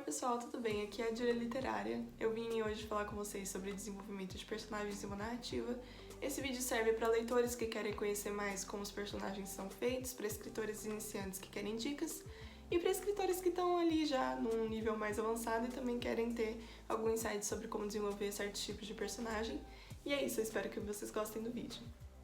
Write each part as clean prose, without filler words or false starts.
pessoal, tudo bem? Aqui é a Júlia Literária. Eu vim hoje falar com vocês sobre desenvolvimento de personagens em uma narrativa. Esse vídeo serve para leitores que querem conhecer mais como os personagens são feitos, para escritores iniciantes que querem dicas e para escritores que estão ali já num nível mais avançado e também querem ter algum insight sobre como desenvolver certos tipos de personagem. E é isso, eu espero que vocês gostem do vídeo.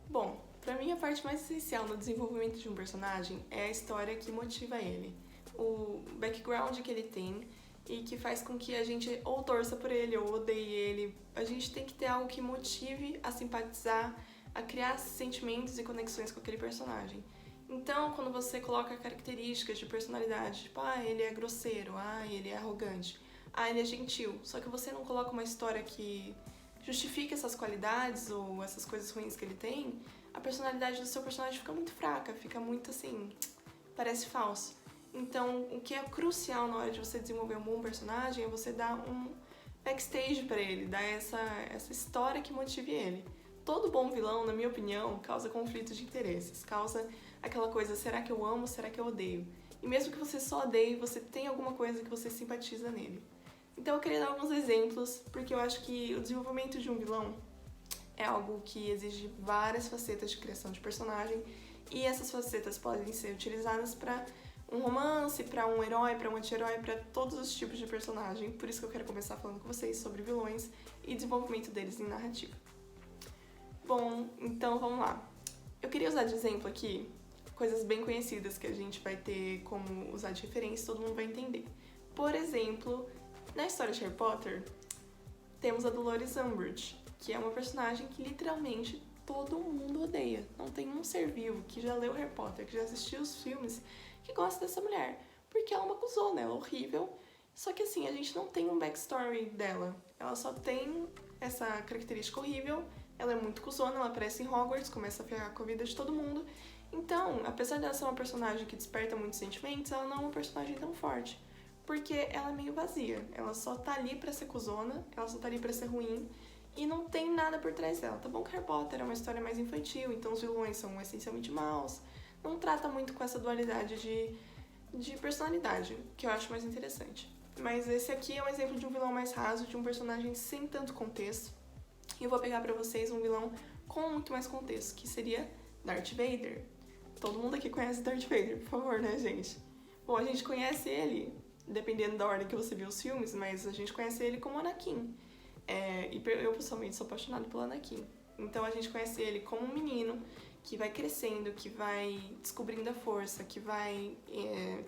Bom, para mim a parte mais essencial no desenvolvimento de um personagem é a história que motiva ele, o background que ele tem e que faz com que a gente ou torça por ele ou odeie ele. A gente tem que ter algo que motive a simpatizar, a criar sentimentos e conexões com aquele personagem. Então, quando você coloca características de personalidade, tipo, ele é grosseiro, ele é arrogante, ele é gentil, só que você não coloca uma história que justifica essas qualidades ou essas coisas ruins que ele tem, a personalidade do seu personagem fica muito fraca, fica muito assim, parece falso. Então, o que é crucial na hora de você desenvolver um bom personagem é você dar um backstage pra ele, dar essa história que motive ele. Todo bom vilão, na minha opinião, causa conflitos de interesses, causa aquela coisa, será que eu amo, será que eu odeio? E mesmo que você só odeie, você tem alguma coisa que você simpatiza nele. Então eu queria dar alguns exemplos, porque eu acho que o desenvolvimento de um vilão é algo que exige várias facetas de criação de personagem, e essas facetas podem ser utilizadas para um romance, para um herói, para um anti-herói, para todos os tipos de personagem. Por isso que eu quero começar falando com vocês sobre vilões e desenvolvimento deles em narrativa. Bom, então vamos lá. Eu queria usar de exemplo aqui coisas bem conhecidas que a gente vai ter como usar de referência, todo mundo vai entender. Por exemplo, na história de Harry Potter, temos a Dolores Umbridge, que é uma personagem que literalmente todo mundo odeia. Não tem um ser vivo que já leu Harry Potter, que já assistiu os filmes, que gosta dessa mulher. Porque ela é uma cuzona, ela é horrível. Só que assim, a gente não tem um backstory dela. Ela só tem essa característica horrível. Ela é muito cuzona, ela aparece em Hogwarts, começa a ferrar com a vida de todo mundo. Então, apesar dela ser uma personagem que desperta muitos sentimentos, ela não é uma personagem tão forte. Porque ela é meio vazia. Ela só tá ali pra ser cuzona, ela só tá ali pra ser ruim. E não tem nada por trás dela. Tá bom que Harry Potter é uma história mais infantil, então os vilões são essencialmente maus. Não trata muito com essa dualidade de personalidade, que eu acho mais interessante. Mas esse aqui é um exemplo de um vilão mais raso, de um personagem sem tanto contexto. E eu vou pegar pra vocês um vilão com muito mais contexto, que seria Darth Vader. Todo mundo aqui conhece Darth Vader, por favor, né, gente? Bom, a gente conhece ele, dependendo da ordem que você viu os filmes, mas a gente conhece ele como Anakin. E eu, pessoalmente, sou apaixonada pelo Anakin. Então a gente conhece ele como um menino que vai crescendo, que vai descobrindo a força, que vai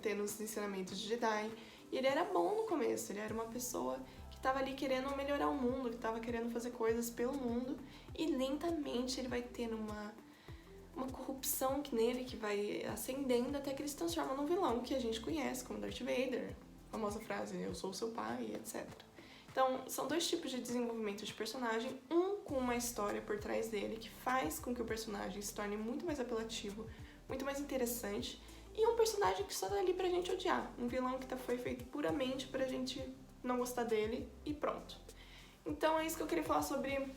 tendo os ensinamentos de Jedi. E ele era bom no começo, ele era uma pessoa que estava ali querendo melhorar o mundo, que estava querendo fazer coisas pelo mundo. E lentamente ele vai tendo uma corrupção nele, que vai ascendendo até que ele se transforma num vilão que a gente conhece como Darth Vader. A famosa frase, eu sou o seu pai, etc. Então, são dois tipos de desenvolvimento de personagem, um com uma história por trás dele, que faz com que o personagem se torne muito mais apelativo, muito mais interessante, e um personagem que só tá ali pra gente odiar, um vilão que foi feito puramente pra gente não gostar dele e pronto. Então é isso que eu queria falar sobre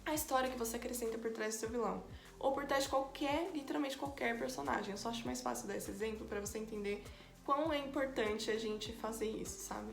a história que você acrescenta por trás do seu vilão, ou por trás de literalmente qualquer personagem. Eu só acho mais fácil dar esse exemplo pra você entender quão é importante a gente fazer isso, sabe?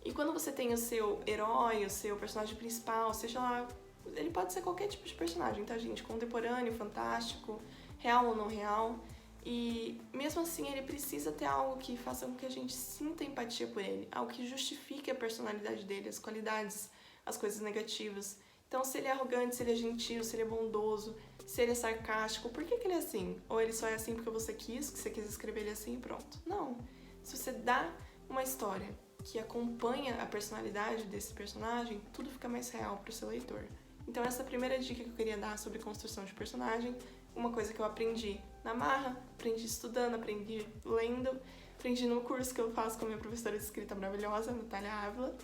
E quando você tem o seu herói, o seu personagem principal, seja lá, ele pode ser qualquer tipo de personagem, tá, gente? Contemporâneo, fantástico, real ou não real. E mesmo assim ele precisa ter algo que faça com que a gente sinta empatia por ele, algo que justifique a personalidade dele, as qualidades, as coisas negativas. Então, se ele é arrogante, se ele é gentil, se ele é bondoso, se ele é sarcástico, por que ele é assim? Ou ele só é assim porque você quis, que você quis escrever ele assim e pronto. Não. Se você dá uma história que acompanha a personalidade desse personagem, tudo fica mais real para o seu leitor. Então essa é a primeira dica que eu queria dar sobre construção de personagem, uma coisa que eu aprendi na marra, aprendi estudando, aprendi lendo, aprendi no curso que eu faço com a minha professora de escrita maravilhosa, Natália Ávila.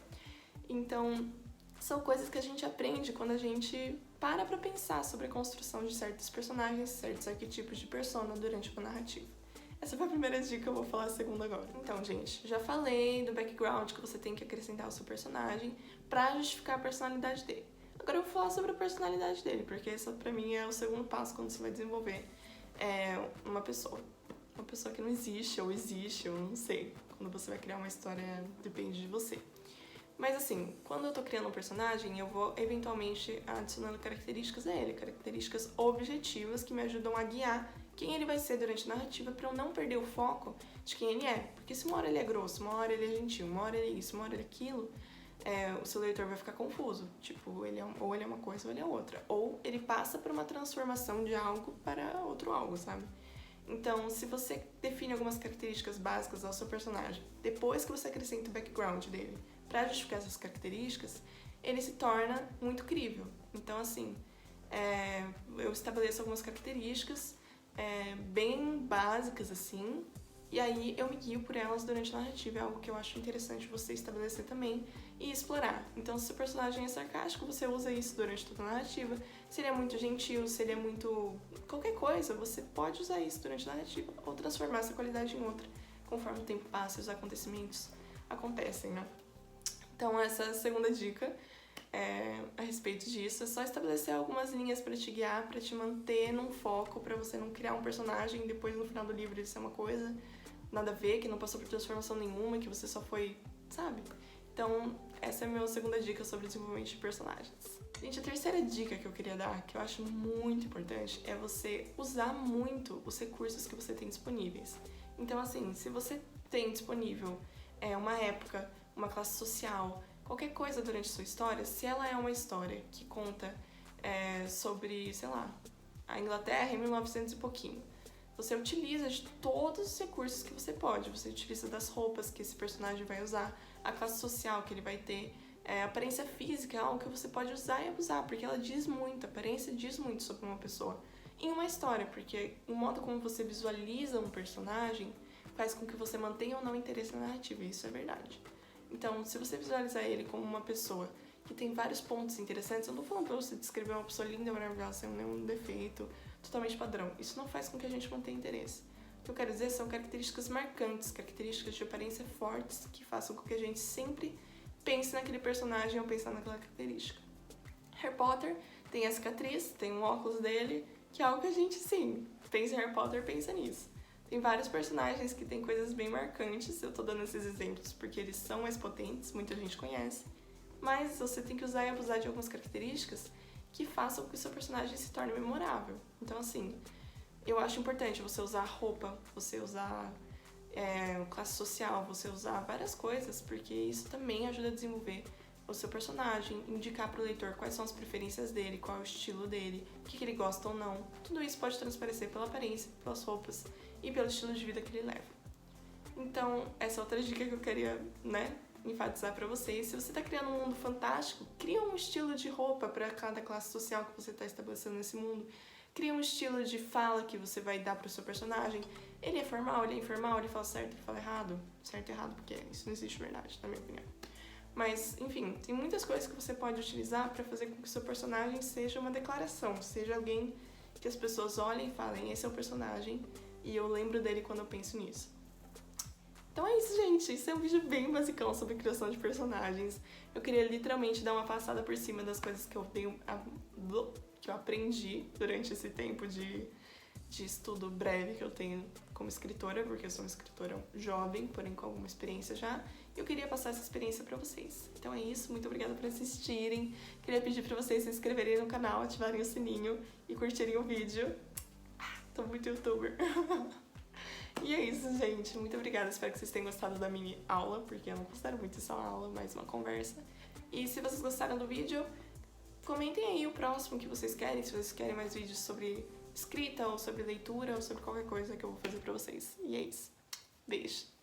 Então são coisas que a gente aprende quando a gente para pra pensar sobre a construção de certos personagens, certos arquetipos de persona durante uma narrativa. Essa foi a primeira dica, eu vou falar a segunda agora. Então, gente, já falei do background que você tem que acrescentar ao seu personagem pra justificar a personalidade dele. Agora eu vou falar sobre a personalidade dele, porque essa pra mim é o segundo passo quando você vai desenvolver uma pessoa. Uma pessoa que não existe, ou existe, ou não sei Quando você vai criar uma história, depende de você. Mas assim, quando eu tô criando um personagem, eu vou eventualmente adicionando características a ele, características objetivas que me ajudam a guiar quem ele vai ser durante a narrativa pra eu não perder o foco de quem ele é. Porque se uma hora ele é grosso, uma hora ele é gentil, uma hora ele é isso, uma hora ele é aquilo, o seu leitor vai ficar confuso. Tipo, ou ele é uma coisa ou ele é outra. Ou ele passa por uma transformação de algo para outro algo, sabe? Então, se você define algumas características básicas ao seu personagem, depois que você acrescenta o background dele para justificar essas características, ele se torna muito crível. Então, assim, eu estabeleço algumas características bem básicas, assim, e aí eu me guio por elas durante a narrativa. É algo que eu acho interessante você estabelecer também e explorar. Então, se o personagem é sarcástico, você usa isso durante toda a narrativa. Se ele é muito gentil, se ele é muito... qualquer coisa, você pode usar isso durante a narrativa ou transformar essa qualidade em outra, conforme o tempo passa e os acontecimentos acontecem, né? Então, essa segunda dica a respeito disso é só estabelecer algumas linhas para te guiar, para te manter num foco, para você não criar um personagem e depois no final do livro ele ser uma coisa nada a ver, que não passou por transformação nenhuma, que você só foi, sabe? Então, essa é a minha segunda dica sobre desenvolvimento de personagens. Gente, a terceira dica que eu queria dar, que eu acho muito importante, é você usar muito os recursos que você tem disponíveis. Então, assim, se você tem disponível uma época, uma classe social, qualquer coisa durante a sua história, se ela é uma história que conta sobre, sei lá, a Inglaterra em 1900 e pouquinho, você utiliza de todos os recursos que você pode. Você utiliza das roupas que esse personagem vai usar, a classe social que ele vai ter, a aparência física é algo que você pode usar e abusar, porque ela diz muito, a aparência diz muito sobre uma pessoa. Em uma história, porque o modo como você visualiza um personagem faz com que você mantenha ou não interesse na narrativa, e isso é verdade. Então, se você visualizar ele como uma pessoa que tem vários pontos interessantes, eu não tô falando pra você descrever uma pessoa linda, maravilhosa, sem nenhum defeito, totalmente padrão. Isso não faz com que a gente mantenha interesse. O que eu quero dizer são características marcantes, características de aparência fortes, que façam com que a gente sempre pense naquele personagem ou pensar naquela característica. Harry Potter tem a cicatriz, tem um óculos dele, que é algo que a gente, sim, pensa em Harry Potter, pensa nisso. Tem vários personagens que têm coisas bem marcantes, eu tô dando esses exemplos porque eles são mais potentes, muita gente conhece, mas você tem que usar e abusar de algumas características que façam com que o seu personagem se torne memorável. Então, assim, eu acho importante você usar roupa, você usar classe social, você usar várias coisas, porque isso também ajuda a desenvolver o seu personagem, indicar pro leitor quais são as preferências dele, qual é o estilo dele, o que ele gosta ou não. Tudo isso pode transparecer pela aparência, pelas roupas e pelo estilo de vida que ele leva. Então, essa é outra dica que eu queria, enfatizar pra vocês. Se você tá criando um mundo fantástico, cria um estilo de roupa para cada classe social que você tá estabelecendo nesse mundo. Cria um estilo de fala que você vai dar pro seu personagem. Ele é formal, ele é informal, ele fala certo, ele fala errado. Certo e errado, porque isso não existe verdade, na minha opinião. Mas, enfim, tem muitas coisas que você pode utilizar para fazer com que o seu personagem seja uma declaração, seja alguém que as pessoas olhem e falem, esse é o personagem, e eu lembro dele quando eu penso nisso. Então é isso, gente. Esse é um vídeo bem basicão sobre criação de personagens. Eu queria literalmente dar uma passada por cima das coisas que eu aprendi durante esse tempo de estudo breve que eu tenho como escritora, porque eu sou uma escritora jovem, porém com alguma experiência já. E eu queria passar essa experiência pra vocês. Então é isso, muito obrigada por assistirem. Queria pedir pra vocês se inscreverem no canal, ativarem o sininho e curtirem o vídeo. Tô muito youtuber. E é isso, gente. Muito obrigada. Espero que vocês tenham gostado da mini aula, porque eu não considero muito isso uma aula, mas uma conversa. E se vocês gostaram do vídeo, comentem aí o próximo que vocês querem, se vocês querem mais vídeos sobre escrita, ou sobre leitura, ou sobre qualquer coisa que eu vou fazer pra vocês. E é isso. Beijo!